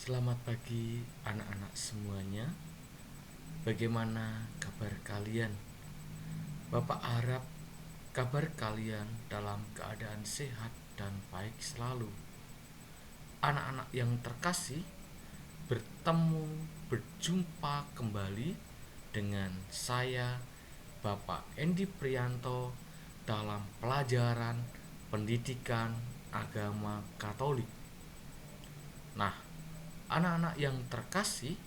Selamat pagi anak-anak semuanya. Bagaimana kabar kalian? Bapak harap kabar kalian dalam keadaan sehat dan baik selalu. Anak-anak yang terkasih, berjumpa kembali dengan saya Bapak Endi Prianto dalam pelajaran pendidikan agama Katolik. Nah, anak-anak yang terkasih,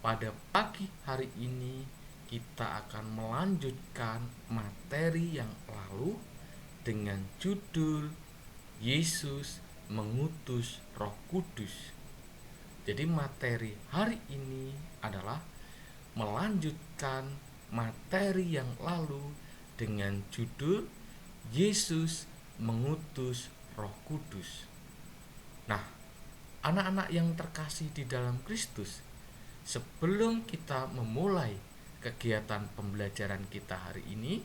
pada pagi hari ini kita akan melanjutkan materi yang lalu dengan judul Yesus mengutus Roh Kudus. Jadi materi hari ini adalah melanjutkan materi yang lalu dengan judul Yesus mengutus Roh Kudus. Nah, anak-anak yang terkasih di dalam Kristus, sebelum kita memulai kegiatan pembelajaran kita hari ini,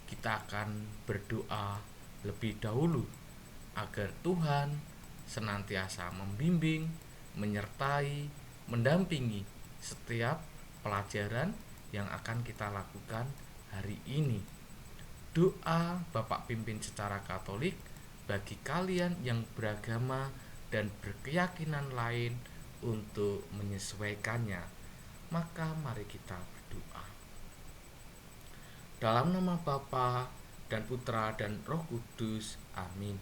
kita akan berdoa lebih dahulu agar Tuhan senantiasa membimbing, menyertai, mendampingi setiap pelajaran yang akan kita lakukan hari ini. Doa Bapak pimpin secara Katolik bagi kalian yang beragama dan berkeyakinan lain untuk menyesuaikannya. Maka mari kita berdoa. Dalam nama Bapa dan Putra dan Roh Kudus. Amin.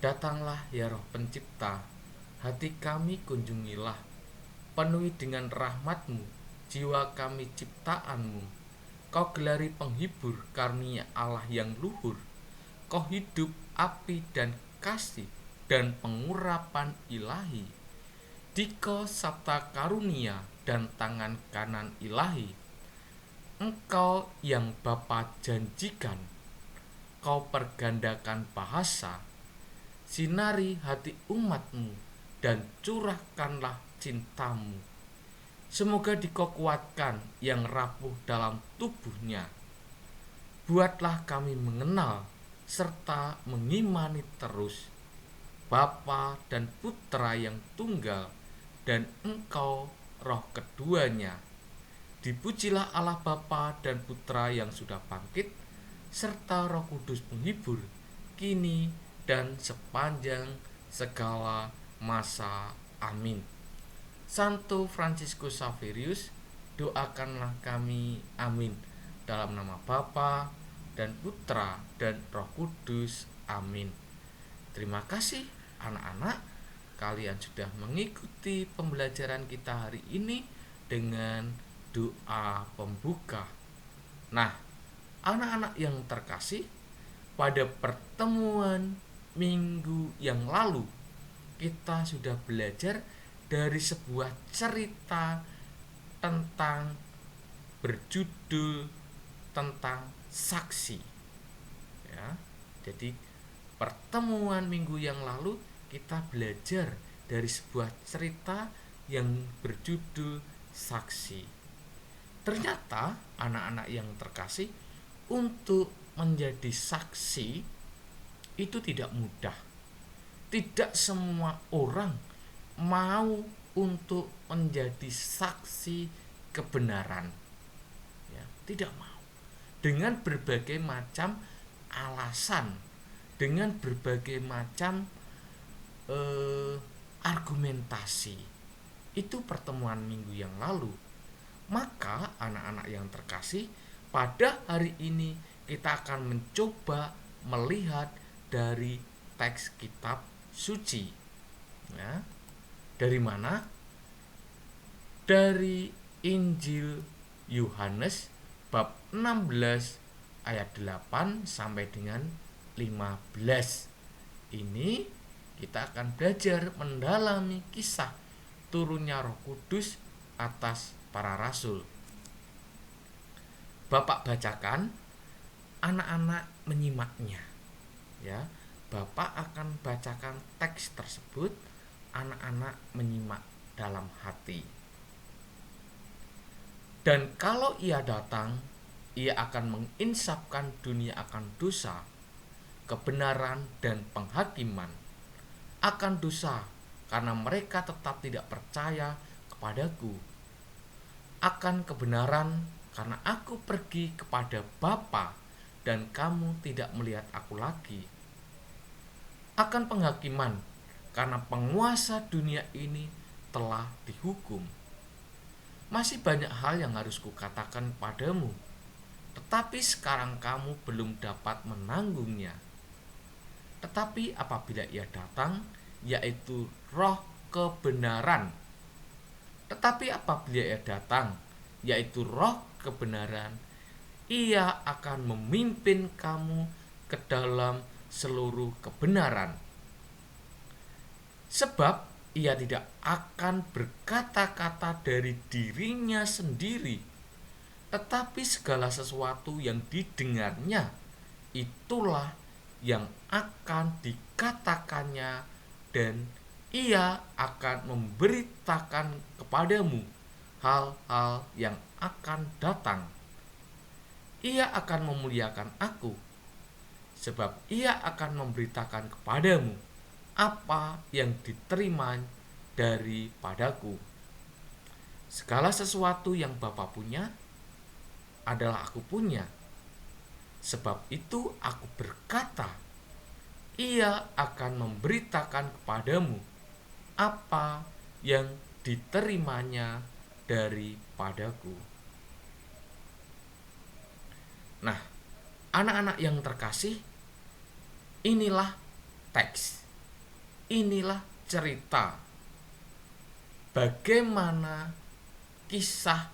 Datanglah ya Roh Pencipta, hati kami kunjungilah. Penuhi dengan rahmat-Mu jiwa kami ciptaanmu. Kau gelari penghibur karunia Allah yang luhur. Kau hidup api dan kasih dan pengurapan ilahi. Diko sabta karunia dan tangan kanan ilahi. Engkau yang Bapa janjikan, kau pergandakan bahasa, sinari hati umatmu dan curahkanlah cintamu. Semoga dikau kuatkan yang rapuh dalam tubuhnya. Buatlah kami mengenal serta mengimani terus Bapa dan Putra yang tunggal, dan Engkau Roh keduanya. Dipujilah Allah Bapa dan Putra yang sudah bangkit, serta Roh Kudus penghibur, kini dan sepanjang segala masa. Amin. Santo Fransiskus Xaverius, doakanlah kami. Amin. Dalam nama Bapa dan Putra dan Roh Kudus. Amin. Terima kasih anak-anak, kalian sudah mengikuti pembelajaran kita hari ini dengan doa pembuka. Nah, anak-anak yang terkasih, pada pertemuan minggu yang lalu kita sudah belajar dari sebuah cerita tentang berjudul tentang saksi. Ya, jadi pertemuan minggu yang lalu kita belajar dari sebuah cerita yang berjudul saksi. Ternyata anak-anak yang terkasih, untuk menjadi saksi itu tidak mudah. Tidak semua orang mau untuk menjadi saksi kebenaran. Ya, tidak mau. Dengan berbagai macam alasan, dengan berbagai macam argumentasi. Itu pertemuan minggu yang lalu. Maka anak-anak yang terkasih, pada hari ini kita akan mencoba melihat dari teks kitab suci. Ya. Dari mana? Dari Injil Yohanes bab 16 ayat 8 sampai dengan 15. Ini kita akan belajar mendalami kisah turunnya Roh Kudus atas para rasul. Bapak bacakan, anak-anak menyimaknya. Ya, Bapak akan bacakan teks tersebut, anak-anak menyimak dalam hati. Dan kalau ia datang, ia akan menginsafkan dunia akan dosa, kebenaran dan penghakiman. Akan dosa, karena mereka tetap tidak percaya kepadaku. Akan kebenaran, karena aku pergi kepada Bapa dan kamu tidak melihat aku lagi. Akan penghakiman, karena penguasa dunia ini telah dihukum. Masih banyak hal yang harus kukatakan padamu, tetapi sekarang kamu belum dapat menanggungnya. Tetapi apabila ia datang, yaitu Roh kebenaran. Tetapi apabila ia datang, yaitu Roh kebenaran, ia akan memimpin kamu ke dalam seluruh kebenaran. Sebab ia tidak akan berkata-kata dari dirinya sendiri, tetapi segala sesuatu yang didengarnya, itulah yang akan dikatakannya, dan ia akan memberitakan kepadamu hal-hal yang akan datang. Ia akan memuliakan aku, sebab ia akan memberitakan kepadamu apa yang diterima daripadaku. Segala sesuatu yang Bapa punya adalah aku punya. Sebab itu aku berkata, ia akan memberitakan kepadamu apa yang diterimanya daripadaku. Nah, anak-anak yang terkasih, inilah teks, inilah cerita bagaimana kisah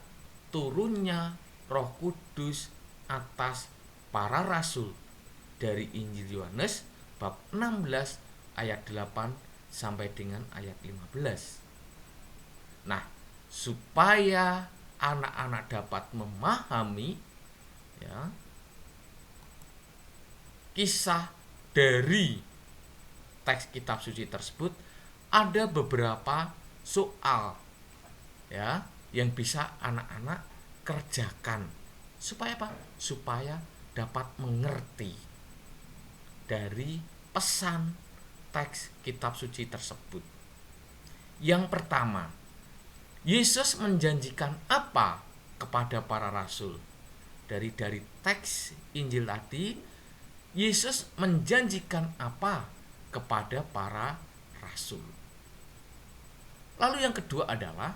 turunnya Roh Kudus atas para rasul dari Injil Yohanes bab 16 ayat 8 sampai dengan ayat 15. Nah, supaya anak-anak dapat memahami ya, kisah dari teks kitab suci tersebut, ada beberapa soal ya yang bisa anak-anak kerjakan supaya apa? Supaya dapat mengerti dari pesan teks kitab suci tersebut. Yang pertama, Yesus menjanjikan apa kepada para rasul? Dari teks Injil tadi, Yesus menjanjikan apa kepada para rasul? Lalu yang kedua adalah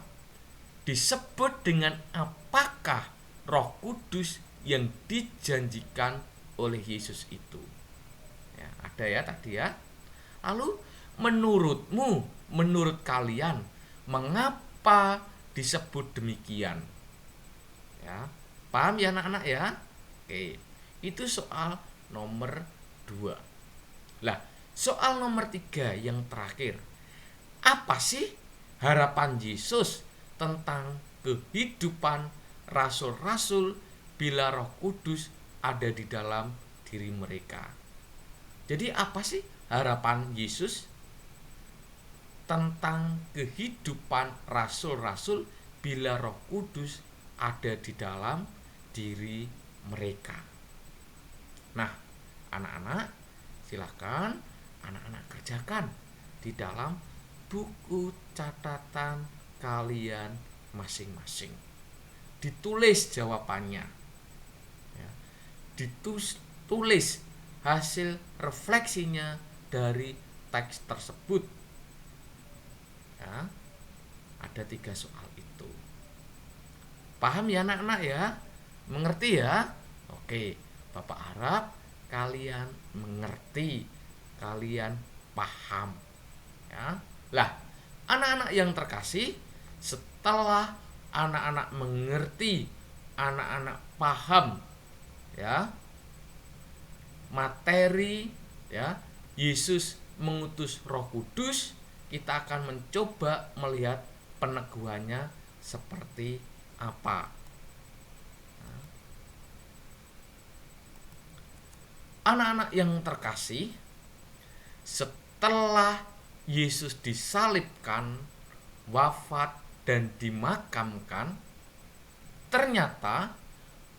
disebut dengan apakah Roh Kudus yang dijanjikan oleh Yesus itu. Ya, ada ya tadi ya. Lalu menurutmu, menurut kalian, mengapa disebut demikian? Ya, paham ya anak-anak ya? Oke, itu soal nomor 2. Lah, soal nomor 3 yang terakhir. Apa sih harapan Yesus tentang kehidupan rasul-rasul bila Roh Kudus ada di dalam diri mereka? Jadi apa sih harapan Yesus tentang kehidupan rasul-rasul bila Roh Kudus ada di dalam diri mereka? Nah, anak-anak, silakan anak-anak kerjakan di dalam buku catatan kalian masing-masing. Ditulis jawabannya ya. Ditulis hasil refleksinya dari teks tersebut ya. Ada 3 soal itu. Paham ya anak-anak ya? Mengerti ya? Oke, Bapak harap kalian mengerti, kalian paham ya. Lah, anak-anak yang terkasih, setelah anak-anak mengerti, anak-anak paham ya materi ya Yesus mengutus Roh Kudus, kita akan mencoba melihat peneguhannya seperti apa. Anak-anak yang terkasih, setelah Yesus disalibkan, wafat, dan dimakamkan, ternyata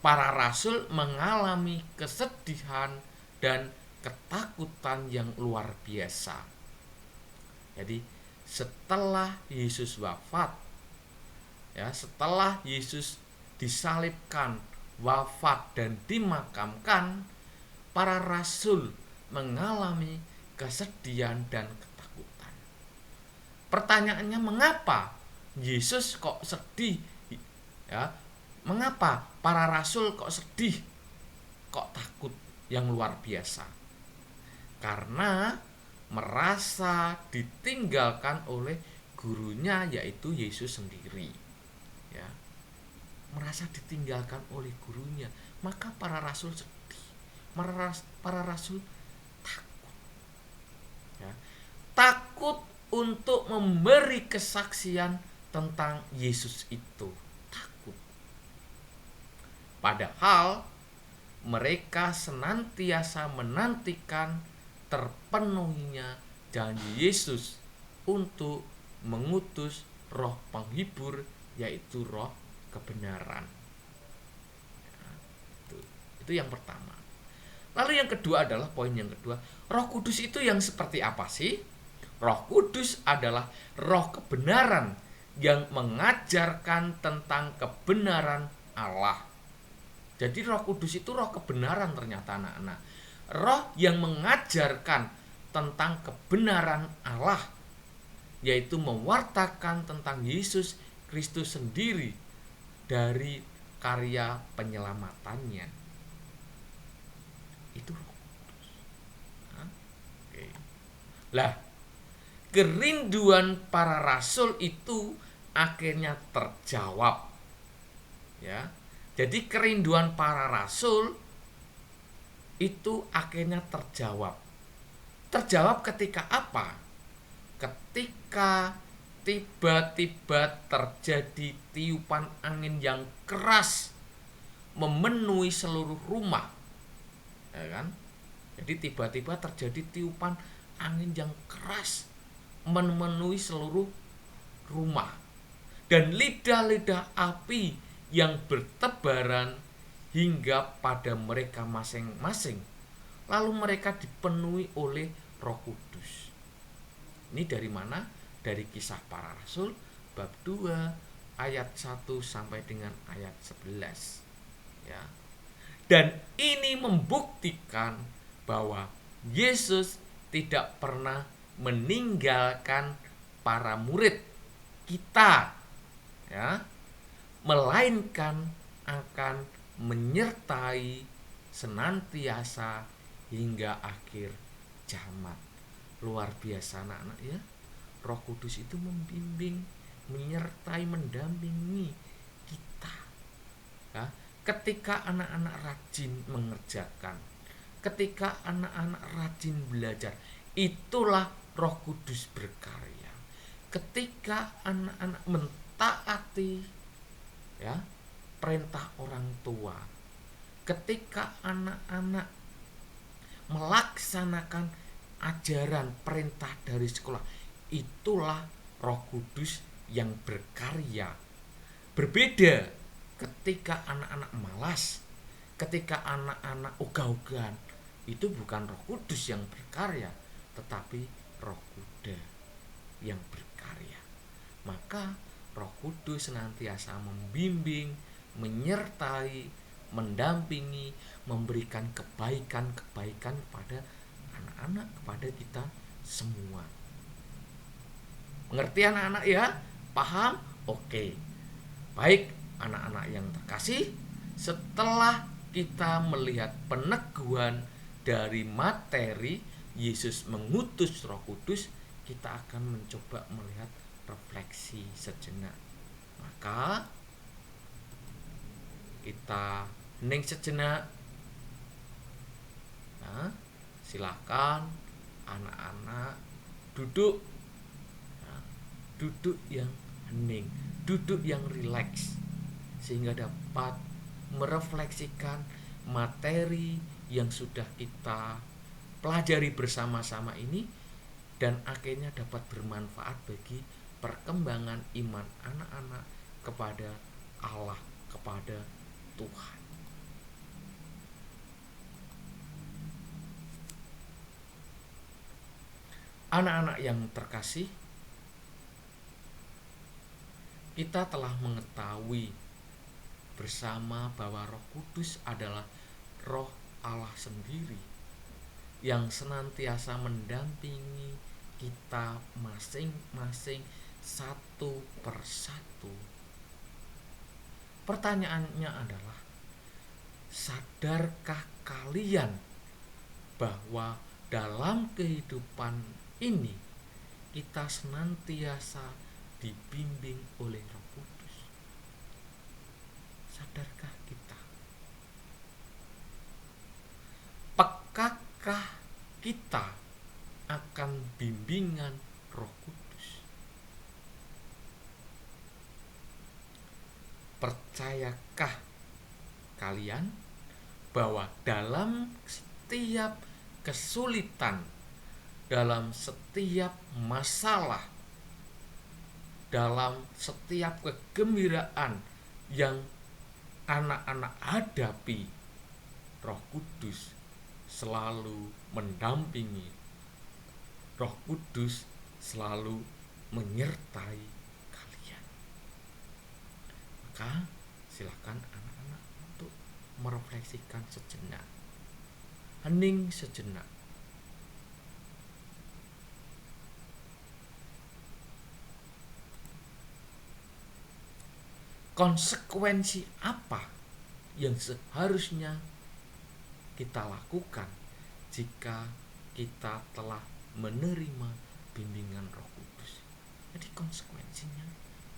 para rasul mengalami kesedihan dan ketakutan yang luar biasa. Jadi setelah Yesus wafat, ya, setelah Yesus disalibkan, wafat dan dimakamkan, para rasul mengalami kesedihan dan ketakutan. Pertanyaannya, mengapa Yesus kok sedih? Ya, mengapa para rasul kok sedih? Kok takut yang luar biasa? Karena merasa ditinggalkan oleh gurunya, yaitu Yesus sendiri. Ya, merasa ditinggalkan oleh gurunya, maka para rasul sedih. Para rasul takut. Ya, takut untuk memberi kesaksian tentang Yesus itu. Takut. Padahal mereka senantiasa menantikan terpenuhinya janji Yesus untuk mengutus roh penghibur, yaitu roh kebenaran. Ya, itu yang pertama. Lalu yang kedua adalah poin yang kedua, Roh Kudus itu yang seperti apa sih? Roh Kudus adalah roh kebenaran yang mengajarkan tentang kebenaran Allah. Jadi Roh Kudus itu roh kebenaran ternyata, anak-anak. Roh yang mengajarkan tentang kebenaran Allah, yaitu mewartakan tentang Yesus Kristus sendiri dari karya penyelamatannya. Itu Roh Kudus. Oke. Lah, kerinduan para rasul itu akhirnya terjawab. Ya. Jadi kerinduan para rasul itu akhirnya terjawab. Terjawab ketika apa? Ketika tiba-tiba terjadi tiupan angin yang keras memenuhi seluruh rumah. Ya kan? Jadi tiba-tiba terjadi tiupan angin yang keras memenuhi seluruh rumah, dan lidah-lidah api yang bertebaran hingga pada mereka masing-masing. Lalu mereka dipenuhi oleh Roh Kudus. Ini dari mana? Dari Kisah Para Rasul bab 2 ayat 1 sampai dengan ayat 11. Ya. Dan ini membuktikan bahwa Yesus tidak pernah meninggalkan para murid kita, ya, melainkan akan menyertai senantiasa hingga akhir zaman. Luar biasa, anak-anak, ya. Roh Kudus itu membimbing, menyertai, mendampingi kita, ya. Ketika anak-anak rajin mengerjakan, ketika anak-anak rajin belajar, itulah Roh Kudus berkarya. Ketika anak-anak mentaati, ya, perintah orang tua, ketika anak-anak melaksanakan ajaran perintah dari sekolah, itulah Roh Kudus yang berkarya. Berbeda ketika anak-anak malas, ketika anak-anak ogah-ogahan, itu bukan Roh Kudus yang berkarya, tetapi roh kuda yang berkarya. Maka Roh Kudus senantiasa membimbing, menyertai, mendampingi, memberikan kebaikan-kebaikan kepada anak-anak, kepada kita semua. Mengerti anak-anak, ya? Paham? Oke. Baik, anak-anak yang terkasih, setelah kita melihat peneguhan dari materi Yesus mengutus Roh Kudus, kita akan mencoba melihat refleksi sejenak. Maka kita hening sejenak. Nah, silakan anak-anak duduk, nah, duduk yang hening, duduk yang rileks, sehingga dapat merefleksikan materi yang sudah kita pelajari bersama-sama ini, dan akhirnya dapat bermanfaat bagi perkembangan iman anak-anak kepada Allah, kepada Tuhan. Anak-anak yang terkasih, Kita telah mengetahui bersama bahwa Roh Kudus adalah Roh Allah sendiri yang senantiasa mendampingi kita masing-masing satu persatu. Pertanyaannya adalah, sadarkah kalian bahwa dalam kehidupan ini kita senantiasa dibimbing oleh Roh Kudus? Sadarkah kita? Pekakah kita akan bimbingan Roh Kudus? Percayakah kalian bahwa dalam setiap kesulitan, dalam setiap masalah, dalam setiap kegembiraan yang anak-anak hadapi, Roh Kudus selalu mendampingi, Roh Kudus selalu menyertai kalian? Maka silakan anak-anak untuk merefleksikan sejenak, hening sejenak. Konsekuensi apa yang seharusnya kita lakukan jika kita telah menerima bimbingan Roh Kudus? Jadi konsekuensinya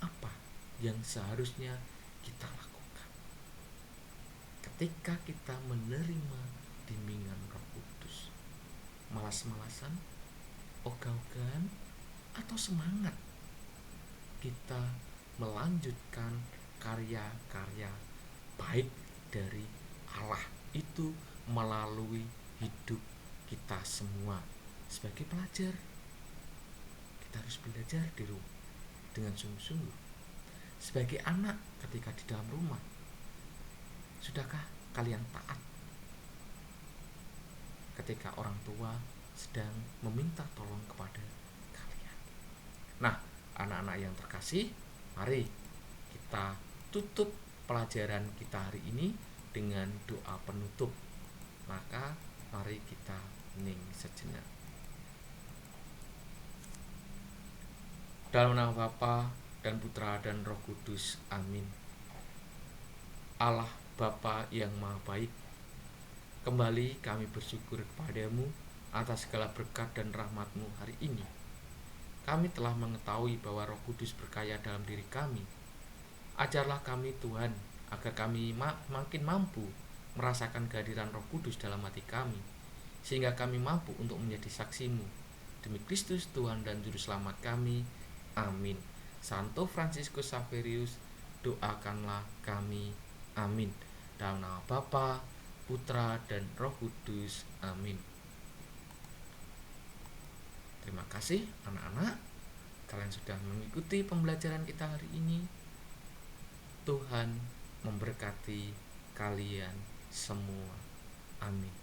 apa yang seharusnya kita lakukan ketika kita menerima bimbingan Roh Kudus? Malas-malasan, ogah-ogahan, atau semangat kita melanjutkan karya-karya baik dari Allah itu melalui hidup kita semua? Sebagai pelajar, kita harus belajar di rumah dengan sungguh-sungguh. Sebagai anak ketika di dalam rumah, sudahkah kalian taat ketika orang tua sedang meminta tolong kepada kalian? Nah, anak-anak yang terkasih, mari kita tutup pelajaran kita hari ini dengan doa penutup. Maka mari kita hening sejenak. Dalam nama Bapa dan Putra dan Roh Kudus, amin. Allah Bapa yang Maha Baik, kembali kami bersyukur kepadamu atas segala berkat dan rahmat-Mu hari ini. Kami telah mengetahui bahwa Roh Kudus berkarya dalam diri kami. Ajarlah kami Tuhan, agar kami makin mampu merasakan kehadiran Roh Kudus dalam hati kami, sehingga kami mampu untuk menjadi saksi-Mu. Demi Kristus Tuhan dan Juru Selamat kami, amin. Santo Fransiskus Xaverius, doakanlah kami, amin. Dalam nama Bapa, Putra, dan Roh Kudus, amin. Terima kasih anak-anak, kalian sudah mengikuti pembelajaran kita hari ini. Tuhan memberkati kalian semua. Amin.